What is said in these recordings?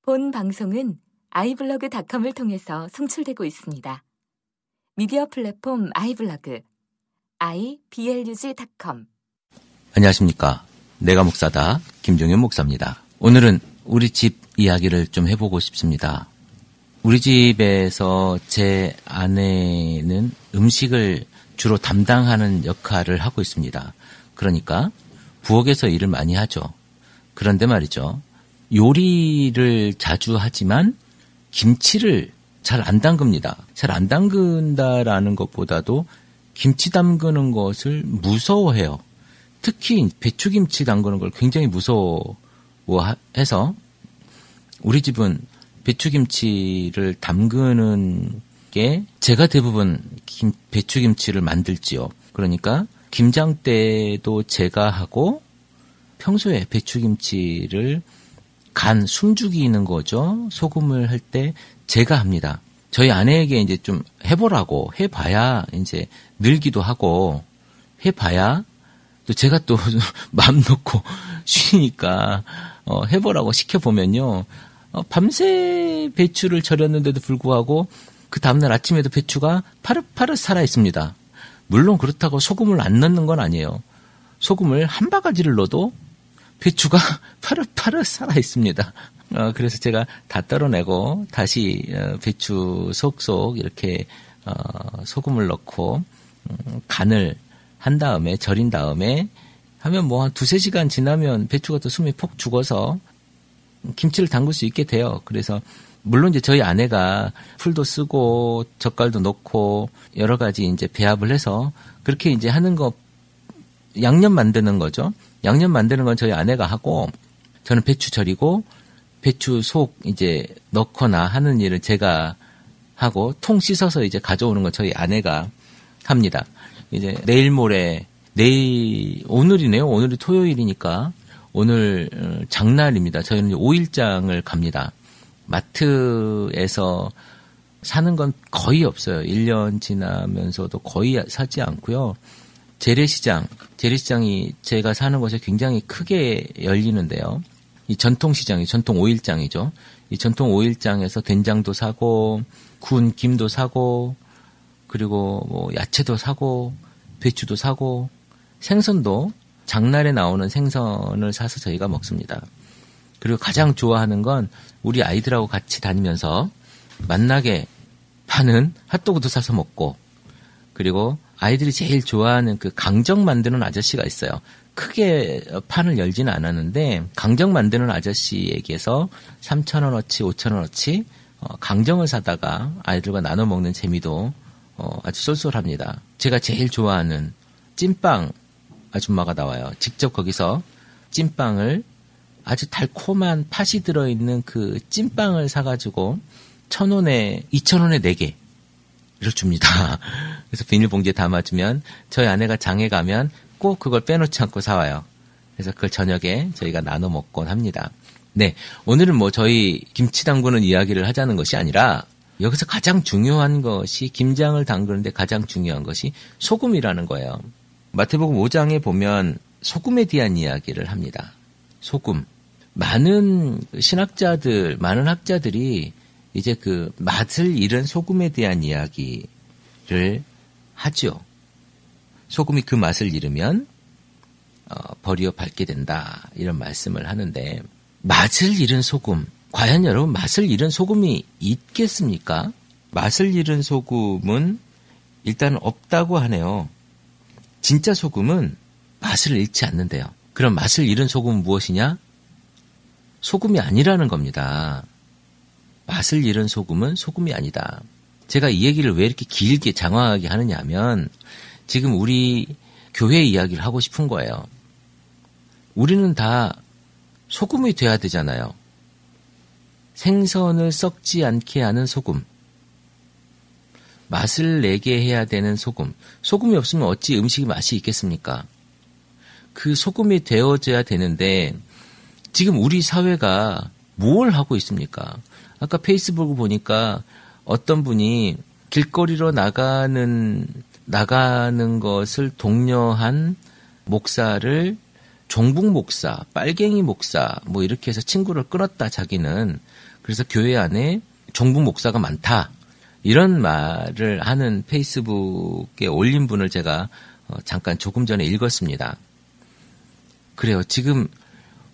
본 방송은 iblog.com을 통해서 송출되고 있습니다. 미디어 플랫폼 iblog, iblog.com. 안녕하십니까. 내가 목사다. 김종현 목사입니다. 오늘은 우리 집 이야기를 좀 해보고 싶습니다. 우리 집에서 제 아내는 음식을 주로 담당하는 역할을 하고 있습니다. 그러니까 부엌에서 일을 많이 하죠. 그런데 말이죠. 요리를 자주 하지만 김치를 잘 안 담급니다. 잘 안 담근다라는 것보다도 김치 담그는 것을 무서워해요. 특히 배추김치 담그는 걸 굉장히 무서워해서 우리 집은 배추김치를 담그는 게 제가 대부분 배추김치를 만들지요. 그러니까 김장때도 제가 하고 평소에 배추김치를 간 숨죽이는 거죠. 소금을 할 때 제가 합니다. 저희 아내에게 이제 좀 해보라고 해봐야 이제 늘기도 하고 해봐야 또 제가 또 마음 놓고 쉬니까 해보라고 시켜보면요. 밤새 배추를 절였는데도 불구하고 그 다음날 아침에도 배추가 파릇파릇 살아 있습니다. 물론 그렇다고 소금을 안 넣는 건 아니에요. 소금을 한 바가지를 넣어도 배추가 파릇파릇 살아 있습니다. 그래서 제가 다 떨어내고 다시 배추 속속 이렇게 소금을 넣고 간을 한 다음에 절인 다음에 하면 뭐 한 2-3시간 지나면 배추가 또 숨이 폭 죽어서 김치를 담글 수 있게 돼요. 그래서 물론 이제 저희 아내가 풀도 쓰고 젓갈도 넣고 여러 가지 이제 배합을 해서 그렇게 이제 하는 거 양념 만드는 거죠. 양념 만드는 건 저희 아내가 하고 저는 배추 절이고 배추 속 이제 넣거나 하는 일을 제가 하고 통 씻어서 이제 가져오는 건 저희 아내가 합니다. 이제 내일 모레 오늘이네요. 오늘이 토요일이니까 오늘 장날입니다. 저희는 5일장을 갑니다. 마트에서 사는 건 거의 없어요. 1년 지나면서도 거의 사지 않고요. 재래시장이 제가 사는 곳에 굉장히 크게 열리는데요. 이 전통시장이 전통 5일장이죠. 이 전통 5일장에서 된장도 사고 구운 김도 사고 그리고 뭐 야채도 사고 배추도 사고 생선도 장날에 나오는 생선을 사서 저희가 먹습니다. 그리고 가장 좋아하는 건 우리 아이들하고 같이 다니면서 맛나게 파는 핫도그도 사서 먹고 그리고 아이들이 제일 좋아하는 그 강정 만드는 아저씨가 있어요. 크게 판을 열지는 않았는데 강정 만드는 아저씨에게서 3,000원어치, 5,000원어치 강정을 사다가 아이들과 나눠 먹는 재미도 아주 쏠쏠합니다. 제가 제일 좋아하는 찐빵 아줌마가 나와요. 직접 거기서 찐빵을 아주 달콤한 팥이 들어있는 그 찐빵을 사가지고 1,000원에 2,000원에 4개를 줍니다. 그래서 비닐봉지에 담아주면 저희 아내가 장에 가면 꼭 그걸 빼놓지 않고 사와요. 그래서 그걸 저녁에 저희가 나눠 먹곤 합니다. 네, 오늘은 뭐 저희 김치 담그는 이야기를 하자는 것이 아니라 여기서 가장 중요한 것이 김장을 담그는데 가장 중요한 것이 소금이라는 거예요. 마태복음 5장에 보면 소금에 대한 이야기를 합니다. 소금. 많은 신학자들, 많은 학자들이 이제 그 맛을 잃은 소금에 대한 이야기를 하죠. 소금이 그 맛을 잃으면 버리어 밟게 된다. 이런 말씀을 하는데 맛을 잃은 소금. 과연 여러분 맛을 잃은 소금이 있겠습니까? 맛을 잃은 소금은 일단 없다고 하네요. 진짜 소금은 맛을 잃지 않는데요. 그럼 맛을 잃은 소금은 무엇이냐? 소금이 아니라는 겁니다. 맛을 잃은 소금은 소금이 아니다. 제가 이 얘기를 왜 이렇게 길게 장황하게 하느냐 하면 지금 우리 교회 이야기를 하고 싶은 거예요. 우리는 다 소금이 돼야 되잖아요. 생선을 썩지 않게 하는 소금. 맛을 내게 해야 되는 소금. 소금이 없으면 어찌 음식이 맛이 있겠습니까? 그 소금이 되어져야 되는데 지금 우리 사회가 뭘 하고 있습니까? 아까 페이스북을 보니까 어떤 분이 길거리로 나가는 것을 독려한 목사를 종북 목사, 빨갱이 목사 뭐 이렇게 해서 친구를 끊었다 자기는. 그래서 교회 안에 종북 목사가 많다. 이런 말을 하는 페이스북에 올린 분을 제가 잠깐 조금 전에 읽었습니다. 그래요. 지금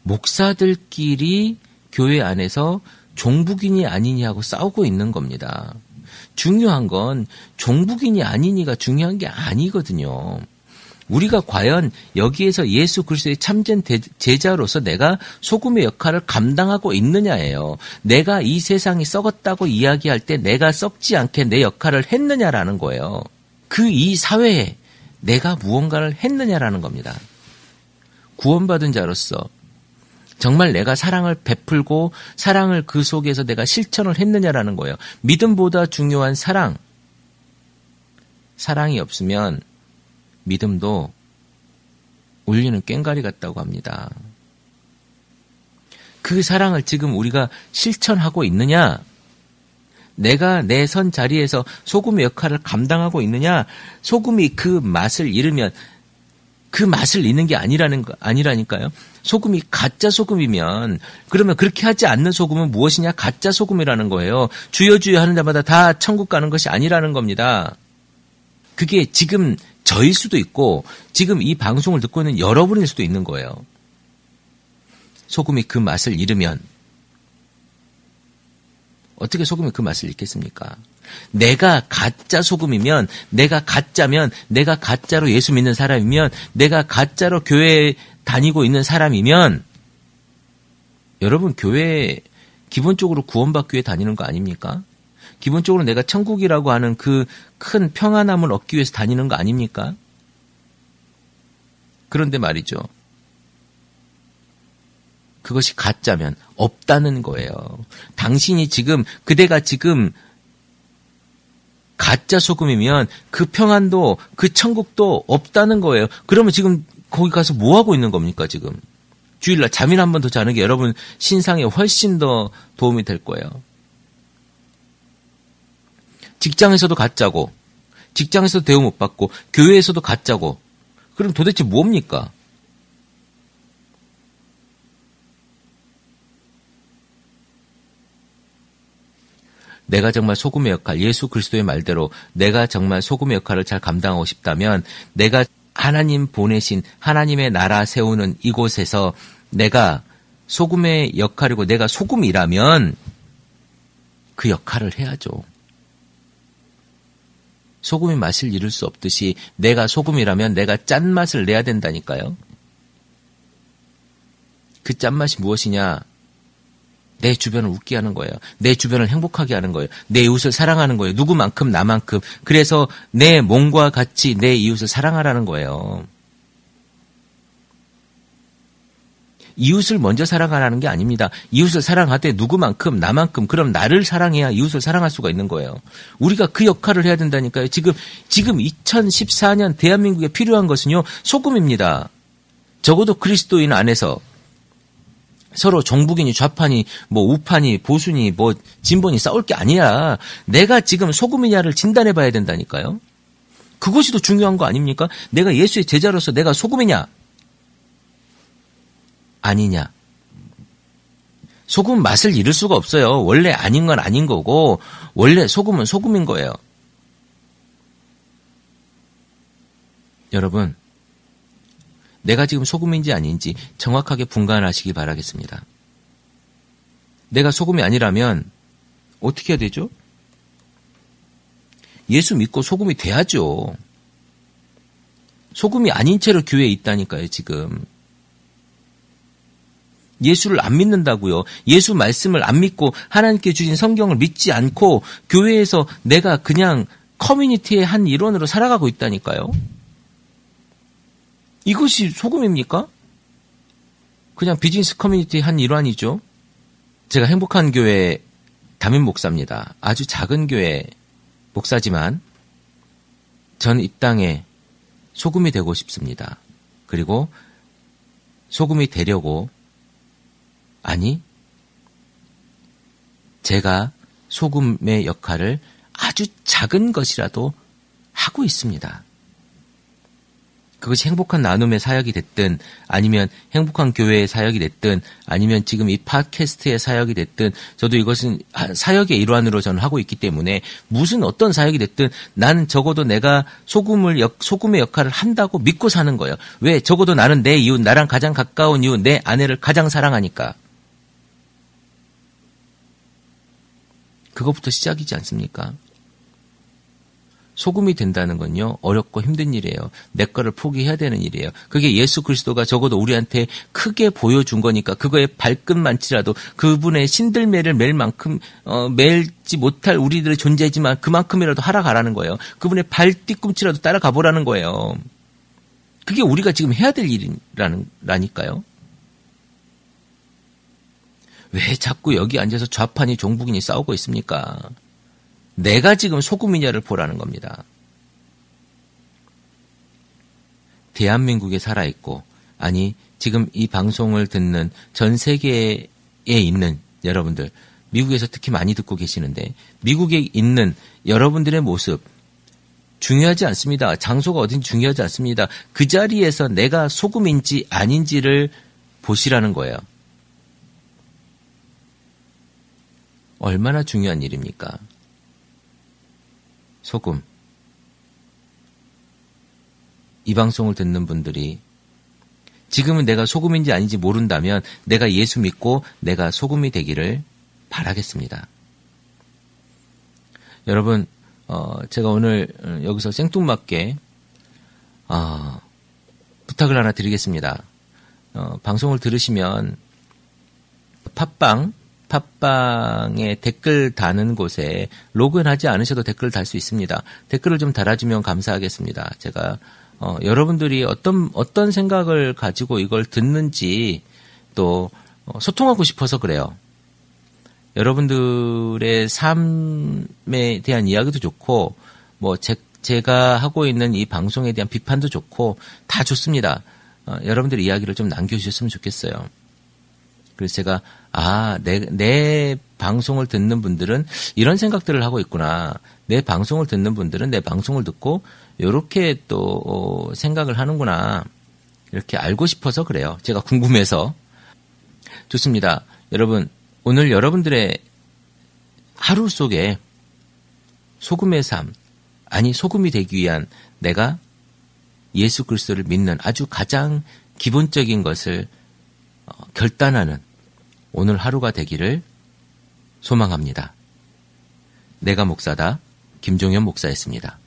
목사들끼리 교회 안에서 종북인이 아니니 하고 싸우고 있는 겁니다. 중요한 건 종북인이 아니니가 중요한 게 아니거든요. 우리가 과연 여기에서 예수 그리스도의 참된 제자로서 내가 소금의 역할을 감당하고 있느냐예요. 내가 이 세상이 썩었다고 이야기할 때 내가 썩지 않게 내 역할을 했느냐라는 거예요. 그 이 사회에 내가 무언가를 했느냐라는 겁니다. 구원받은 자로서 정말 내가 사랑을 베풀고 사랑을 그 속에서 내가 실천을 했느냐라는 거예요. 믿음보다 중요한 사랑. 사랑이 없으면 믿음도 울리는 꽹과리 같다고 합니다. 그 사랑을 지금 우리가 실천하고 있느냐? 내가 내 선 자리에서 소금의 역할을 감당하고 있느냐? 소금이 그 맛을 잃으면 그 맛을 잃는 게 아니라니까요. 소금이 가짜 소금이면 그러면 그렇게 하지 않는 소금은 무엇이냐? 가짜 소금이라는 거예요. 주여 주여 하는 자마다 다 천국 가는 것이 아니라는 겁니다. 그게 지금 저일 수도 있고 지금 이 방송을 듣고 있는 여러분일 수도 있는 거예요. 소금이 그 맛을 잃으면 어떻게 소금이 그 맛을 잃겠습니까? 내가 가짜 소금이면 내가 가짜면 내가 가짜로 예수 믿는 사람이면 내가 가짜로 교회에 다니고 있는 사람이면 여러분 교회 기본적으로 구원받기 위해 다니는 거 아닙니까? 기본적으로 내가 천국이라고 하는 그 큰 평안함을 얻기 위해서 다니는 거 아닙니까? 그런데 말이죠. 그것이 가짜면 없다는 거예요. 당신이 지금 그대가 지금 가짜 소금이면 그 평안도 그 천국도 없다는 거예요. 그러면 지금 거기 가서 뭐 하고 있는 겁니까 지금? 주일날 잠이나 한 번 더 자는 게 여러분 신상에 훨씬 더 도움이 될 거예요. 직장에서도 가짜고 직장에서도 대우 못 받고 교회에서도 가짜고 그럼 도대체 뭡니까? 내가 정말 소금의 역할, 예수 그리스도의 말대로 내가 정말 소금의 역할을 잘 감당하고 싶다면 내가 하나님 보내신 하나님의 나라 세우는 이곳에서 내가 소금의 역할이고 내가 소금이라면 그 역할을 해야죠. 소금의 맛을 잃을 수 없듯이 내가 소금이라면 내가 짠맛을 내야 된다니까요. 그 짠맛이 무엇이냐? 내 주변을 웃게 하는 거예요. 내 주변을 행복하게 하는 거예요. 내 이웃을 사랑하는 거예요. 누구만큼 나만큼. 그래서 내 몸과 같이 내 이웃을 사랑하라는 거예요. 이웃을 먼저 사랑하라는 게 아닙니다. 이웃을 사랑하되 누구만큼 나만큼 그럼 나를 사랑해야 이웃을 사랑할 수가 있는 거예요. 우리가 그 역할을 해야 된다니까요. 지금 2014년 대한민국에 필요한 것은요. 소금입니다. 적어도 그리스도인 안에서 서로 정북이니 좌파니 뭐 우파니 보수니 뭐 진보니 싸울 게 아니야. 내가 지금 소금이냐를 진단해 봐야 된다니까요. 그것이 더 중요한 거 아닙니까? 내가 예수의 제자로서 내가 소금이냐 아니냐. 소금은 맛을 잃을 수가 없어요. 원래 아닌 건 아닌 거고 원래 소금은 소금인 거예요. 여러분, 내가 지금 소금인지 아닌지 정확하게 분간하시기 바라겠습니다. 내가 소금이 아니라면 어떻게 해야 되죠? 예수 믿고 소금이 돼야죠. 소금이 아닌 채로 교회에 있다니까요, 지금. 예수를 안 믿는다고요. 예수 말씀을 안 믿고 하나님께 주신 성경을 믿지 않고 교회에서 내가 그냥 커뮤니티의 한 일원으로 살아가고 있다니까요. 이것이 소금입니까? 그냥 비즈니스 커뮤니티의 한 일환이죠. 제가 행복한 교회 담임 목사입니다. 아주 작은 교회 목사지만 전 이 땅에 소금이 되고 싶습니다. 그리고 소금이 되려고 아니 제가 소금의 역할을 아주 작은 것이라도 하고 있습니다. 그것이 행복한 나눔의 사역이 됐든 아니면 행복한 교회의 사역이 됐든 아니면 지금 이 팟캐스트의 사역이 됐든 저도 이것은 사역의 일환으로 저는 하고 있기 때문에 무슨 어떤 사역이 됐든 나는 적어도 내가 소금의 역할을 한다고 믿고 사는 거예요. 왜? 적어도 나는 내 이웃, 나랑 가장 가까운 이웃, 내 아내를 가장 사랑하니까. 그것부터 시작이지 않습니까? 소금이 된다는 건요, 어렵고 힘든 일이에요. 내 거를 포기해야 되는 일이에요. 그게 예수 그리스도가 적어도 우리한테 크게 보여준 거니까 그거에 발끝만치라도 그분의 신들매를 맬 만큼 맬지 못할 우리들의 존재지만 그만큼이라도 하락하라는 거예요. 그분의 발 뒤꿈치라도 따라가 보라는 거예요. 그게 우리가 지금 해야 될 일이라니까요. 왜 자꾸 여기 앉아서 좌판이 종북인이 싸우고 있습니까? 내가 지금 소금이냐를 보라는 겁니다. 대한민국에 살아있고, 아니, 지금 이 방송을 듣는 전 세계에 있는 여러분들, 미국에서 특히 많이 듣고 계시는데, 미국에 있는 여러분들의 모습, 중요하지 않습니다. 장소가 어딘지 중요하지 않습니다. 그 자리에서 내가 소금인지 아닌지를 보시라는 거예요. 얼마나 중요한 일입니까? 소금. 이 방송을 듣는 분들이 지금은 내가 소금인지 아닌지 모른다면 내가 예수 믿고 내가 소금이 되기를 바라겠습니다. 여러분, 제가 오늘 여기서 생뚱맞게 부탁을 하나 드리겠습니다. 방송을 들으시면 팟빵에 댓글 다는 곳에 로그인하지 않으셔도 댓글을 달 수 있습니다. 댓글을 좀 달아주면 감사하겠습니다. 제가 여러분들이 어떤 생각을 가지고 이걸 듣는지 또 소통하고 싶어서 그래요. 여러분들의 삶에 대한 이야기도 좋고 뭐 제가 하고 있는 이 방송에 대한 비판도 좋고 다 좋습니다. 여러분들의 이야기를 좀 남겨주셨으면 좋겠어요. 그래서 제가 내 방송을 듣는 분들은 이런 생각들을 하고 있구나. 내 방송을 듣는 분들은 내 방송을 듣고 이렇게 또 생각을 하는구나. 이렇게 알고 싶어서 그래요. 제가 궁금해서. 좋습니다. 여러분, 오늘 여러분들의 하루 속에 소금의 삶, 아니 소금이 되기 위한 내가 예수 그리스도를 믿는 아주 가장 기본적인 것을 결단하는 오늘 하루가 되기를 소망합니다. 내가 목사다. 김종현 목사였습니다.